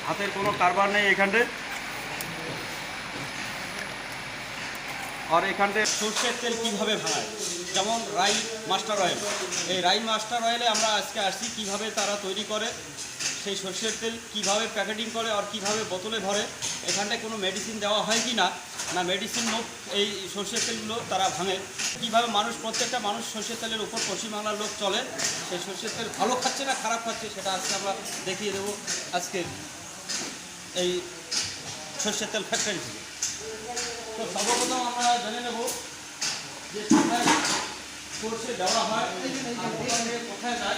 হাতের কোনো কারবার নেই এখানটে। আর এখানটে সর্ষের তেল কীভাবে ভাঙায়, যেমন রাই মাস্টার অয়েল। এই রাই মাস্টার অয়েলে আমরা আজকে আসছি কীভাবে তারা তৈরি করে, সেই সর্ষের তেল কীভাবে প্যাকেটিং করে আর কীভাবে বোতলে ভরে, এখানটায় কোনো মেডিসিন দেওয়া হয় কি না, না মেডিসিন মুক্ত এই সর্ষের তেলগুলো তারা ভাঙে। কীভাবে মানুষ, প্রত্যেকটা মানুষ সর্ষের তেলের উপর পশ্চিমবাংলার লোক চলে, সেই সর্ষের তেল ভালো খাচ্ছে না খারাপ খাচ্ছে সেটা আজকে আমরা দেখিয়ে দেবো আজকে এই সর্ষের তেল ফ্যাক্টরি থেকে। তো সর্বপ্রথম আমরা জেনে নেব যে কোথায় সর্ষে দেওয়া হয়, কোথায় যায়।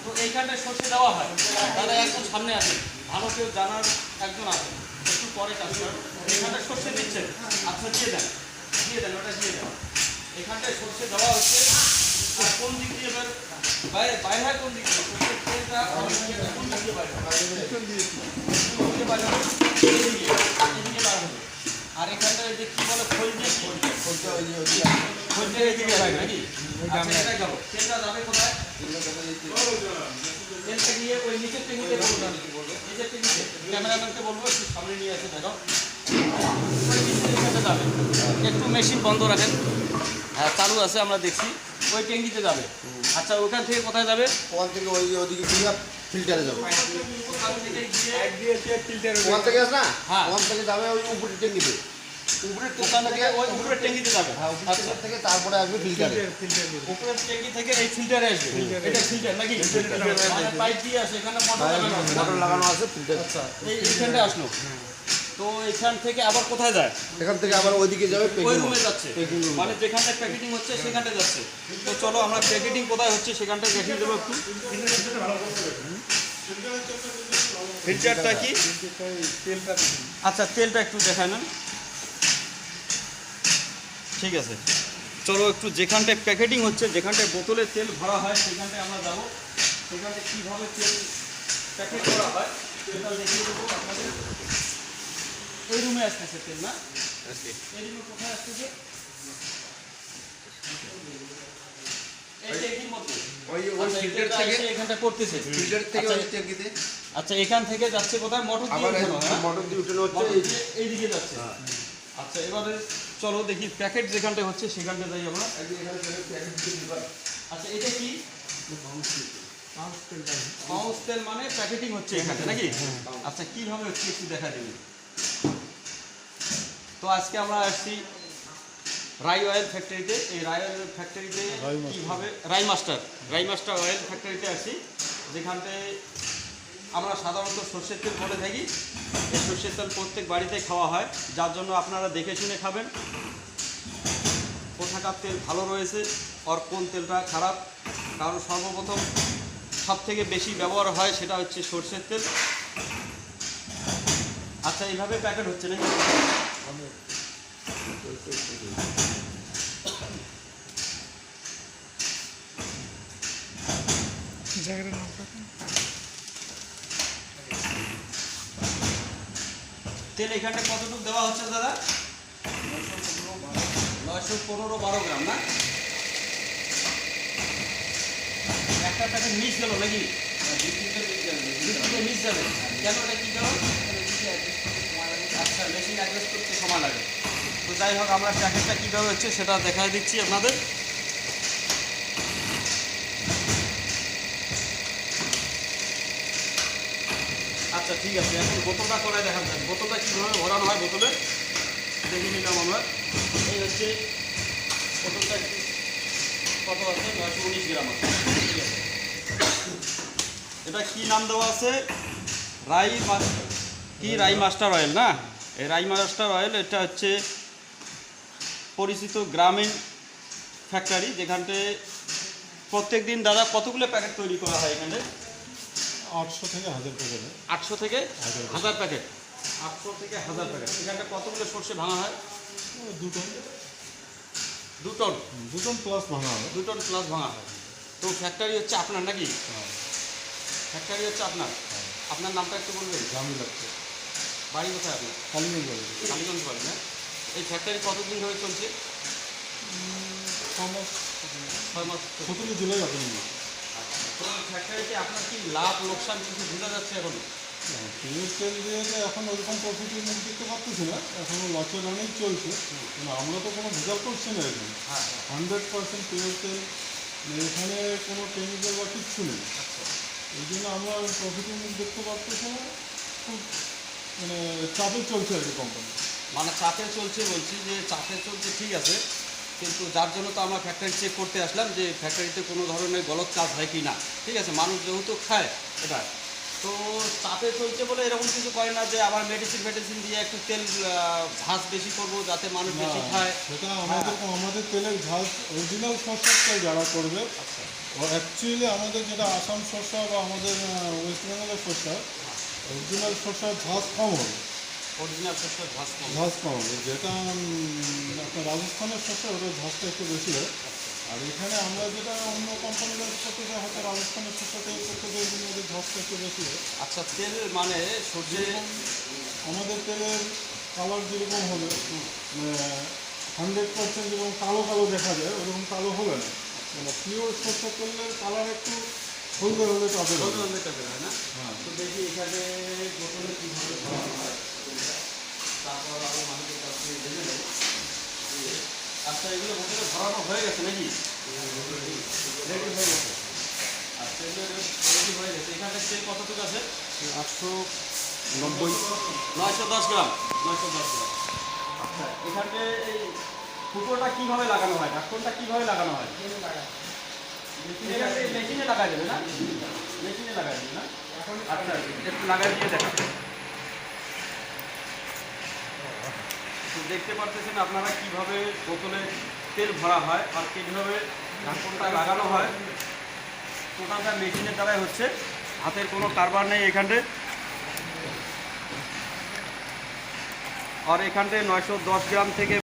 তো এইখানটায় সর্ষে দেওয়া হয়, দাদা একজন সামনে আছে, ভালো কেউ জানার একজন আছে, একটু পরে কাজ করেন। এখানটায় সর্ষে দিচ্ছেন, আচ্ছা দিয়ে দেন ওটা দিয়ে দেন। এখানটায় সর্ষে দেওয়া হচ্ছে, কোন দিক দিয়ে বাইরে হয়, কোন দিক দিয়ে সর্ষের তেলটা কোন দিক দিয়ে বাইরে এদিকে বার হবে। আর এখানটায় যে কী বলে খোল দিয়ে খোলটা এদিকে হয় নাকি? এটাই গেল, তেলটা যাবে কোথায়? তেলটা গিয়ে ওই নিচের টেঙ্গিতে বলবো, নিচের টেঙ্গিতে ক্যামেরাম্যানকে বলবো একটু সামনে নিয়ে আসে দেখো, ওই নিচের টেঙ্গিতে যাবে। একটু মেশিন বন্ধ রাখেন, হ্যাঁ চালু আছে আমরা দেখছি, ওই টেঙ্গিতে যাবে। আচ্ছা ওখান থেকে কোথায় যাবে? ওখান থেকে ওইদিকে ফিল্টারে যাবে, ওখান থেকে না হ্যাঁ ওখান থেকে যাবে ওই উপরের ট্যাঙ্কিতে, ওখান থেকে ওই উপরের ট্যাঙ্কিতে যাবে। আচ্ছা থেকে তারপরে আসবে ফিল্টারে, উপরের ট্যাঙ্কি থেকে এই ফিল্টারে আসবে। এটা ফিল্টার নাকি? মানে পাইপ দিয়ে আসে, এখানে মোটর লাগানো আছে ফিল্টার। আচ্ছা এইখানটা আসলো, তো এখান থেকে আবার কোথায় যায়? এখান থেকে আবার ওইদিকে যাবে, ওই রুমে যাচ্ছে, মানে যেখানটা প্যাকেটিং হচ্ছে সেখানটা যাচ্ছে। তো চলো আমরা প্যাকেটিং কোথায় হচ্ছে সেখানটা দেখিয়ে দেবো একটু। ফিল্টারটা কি? আচ্ছা তেলটা একটু দেখায় নেন, ঠিক আছে। চলো একটু যেখানটায় প্যাকেটিং হচ্ছে, যেখানটায় বোতলে তেল ভরা হয় সেখানটায় আমরা যাবো, সেখানটায় কীভাবে তেল প্যাকেট করা হয় সেটা দেখিয়ে দেবো আপনাদের। এই রুমে আসতেছে তেল না? এই রুমে কোথায় আসতেছে? এখানটা করতেছে ফিল্টার থেকে ওই ট্যাঙ্কিতে। আচ্ছা এখান থেকে যাচ্ছে কোথায়? মোটর দিয়ে মোটর দিয়ে উঠানো হচ্ছে এইদিকে যাচ্ছে। আচ্ছা এবারে চলো দেখি প্যাকেট যেখানটা হচ্ছে সেখানটা যাই আমরা। আচ্ছা এটা কি? পাউচ তেল মানে প্যাকেটিং হচ্ছে এখানে নাকি? আচ্ছা কীভাবে হচ্ছে একটু দেখা দিবি। তো আজকে আমরা আসছি রাই অয়েল ফ্যাক্টরিতে। এই রাই অয়েল ফ্যাক্টরিতে কীভাবে রাই মাস্টার অয়েল ফ্যাক্টরিতে আসছি, যেখানটায় আমরা সাধারণত সর্ষের তেল বলে থাকি। এই সর্ষের তেল প্রত্যেক বাড়িতে খাওয়া হয়, যার জন্য আপনারা দেখে শুনে খাবেন কোথাকার তেল ভালো রয়েছে আর কোন তেলটা খারাপ। কারণ সর্বপ্রথম সবথেকে বেশি ব্যবহার হয় সেটা হচ্ছে সর্ষের তেল। আচ্ছা এইভাবে প্যাকেট হচ্ছে নাকি? তেল এখানটা কতটুকু দেওয়া হচ্ছে দাদা? 915-12 গ্রাম না? একটা প্যাকেট মিস গেল নাকি? মিস যাবে কেন? এটা কী কারণ? আচ্ছা মেশিন অ্যাডজাস্ট করতে সময় লাগে। তো যাই হোক আমরা প্যাকেটটা কীভাবে হচ্ছে সেটা দেখাই দিচ্ছি আপনাদের। আচ্ছা ঠিক আছে, এখন বোতলটা করে দেখা যায়, বোতলটা কীভাবে ভরানো হয় বোতলে দেখে নিলাম আমরা। এই হচ্ছে বোতলটা কত আছে? 919 গ্রাম আছে, ঠিক আছে। এটা কি নাম দেওয়া আছে? রাই মাস্টার অয়েল না? এই রাই মাস্টার অয়েল এটা হচ্ছে পরিচিত গ্রামীণ ফ্যাক্টরি, যেখানটায় প্রত্যেক দিন দাদা কতগুলো প্যাকেট তৈরি করা হয় এখানে? 800 থেকে 1000 প্যাকেট। 800 থেকে 1000 প্যাকেট। 800 থেকে 1000 প্যাকেট। এখানটা কতগুলো সর্ষে ভাঙা হয়? 2 টন প্লাস ভাঙা হয়। 2 টন প্লাস ভাঙা হয়। তো ফ্যাক্টরি হচ্ছে আপনার নাকি? ফ্যাক্টরি হচ্ছে আপনার। আপনার নামটা একটু বলবেন? জামিল আছে। বাড়ি কোথায় আপনার? কালীগঞ্জ বাড়ি না? এই ফ্যাক্টরি কতদিন ধরে চলছে? 6 মাস 17 জুলাই ওপেনিং। তো ফ্যাক্টরিতে আপনার কি লাভ লোকসান কিছু বোঝা যাচ্ছে এখন? পিওর তেল দিয়ে তো এখন ওরকম প্রফিটের মুখ দেখতে পাচ্ছি না, এখনও লসের অনেক চলছে, কিন্তু আমরা তো কোনো ভেজাল করছি না এখানে। হ্যাঁ 100% পিওর তেল, এখানে কোনো কেমিক্যাল বা কিচ্ছু নেই। আচ্ছা এই জন্য আমরা প্রফিটের মুখ দেখতে পাচ্ছি না, খুব মানে চাপে চলছে আর কি কোম্পানি। মানে চাপে চলছে, বলছি যে চাপে চলছে ঠিক আছে, কিন্তু যার জন্য তো আমরা ফ্যাক্টরি চেক করতে আসলাম যে ফ্যাক্টরিতে কোনো ধরনের গলত কাজ হয় কি না। ঠিক আছে, মানুষ যেহেতু খায় এটা, তো চাপে চলছে বলে এরকম কিছু করে না যে আবার মেডিসিন দিয়ে একটু তেল ভাঁজ বেশি করবো যাতে মানুষ বেশি খায়। সেটা আমাদের তেলের ঝাল অরিজিনাল সরষের তেল যারা করবে, আচ্ছা অ্যাকচুয়ালি আমাদের যেটা আসাম সরষা বা আমাদের ওয়েস্ট বেঙ্গলের সরষা, অরিজিনাল সরষার ঝাঁজ কম হবে, অরিজিনাল শস্যের ভাঁজ কম। ঝাঁজ কম হবে। যেটা আপনার রাজস্থানের সরষা ওটার ঝাঁজটা একটু বেশি হয়। আর এখানে আমরা যেটা অন্য কোম্পানিরা করতে চাই, হয়তো রাজস্থানের সরষা তেল করতে চাই, কিন্তু ওদের ঝাঁজটা একটু বেশি হয়। আচ্ছা, তেল মানে সর্ষে আমাদের তেলের কালার যেরকম হবে 100% যেরকম কালো কালো দেখা যায়, ওরকম কালো হবে না। মানে পিওর সরষের তেলের কালার একটু হলদে হলদে টাইপের হবে। হয় না? হ্যাঁ, তো দেখি এখানে বোতলে কীভাবে ভরানো হয়, তারপর আরও মানুষের কাছ থেকে জেনে নেব। আচ্ছা, এগুলো বোতলে ভরানো হয়ে গেছে নাকি? রেডি হয়ে গেছে। আচ্ছা, এগুলো রেডি হয়ে গেছে। এখানে তেল কতটুকু আছে? 890। 910 গ্রাম। 910 গ্রাম। আচ্ছা, এখানে এই ফুটোটা কীভাবে লাগানো হয়, ঢাকনটা কীভাবে লাগানো হয়? মেশিনে লাগাই দেবে না? মেশিনে লাগাই দেবে না? আচ্ছা, একটু লাগাই দিয়ে দেখা। তো দেখতে পারতেছেন আপনারা কিভাবে বোতলে তেল ভরা হয় আর কীভাবে ঢাকনটা লাগানো হয়। টোটালটা মেশিনের দ্বারাই হচ্ছে, হাতের কোনো কারবার নেই এখানে। আর এখানটায় 910 গ্রাম থেকে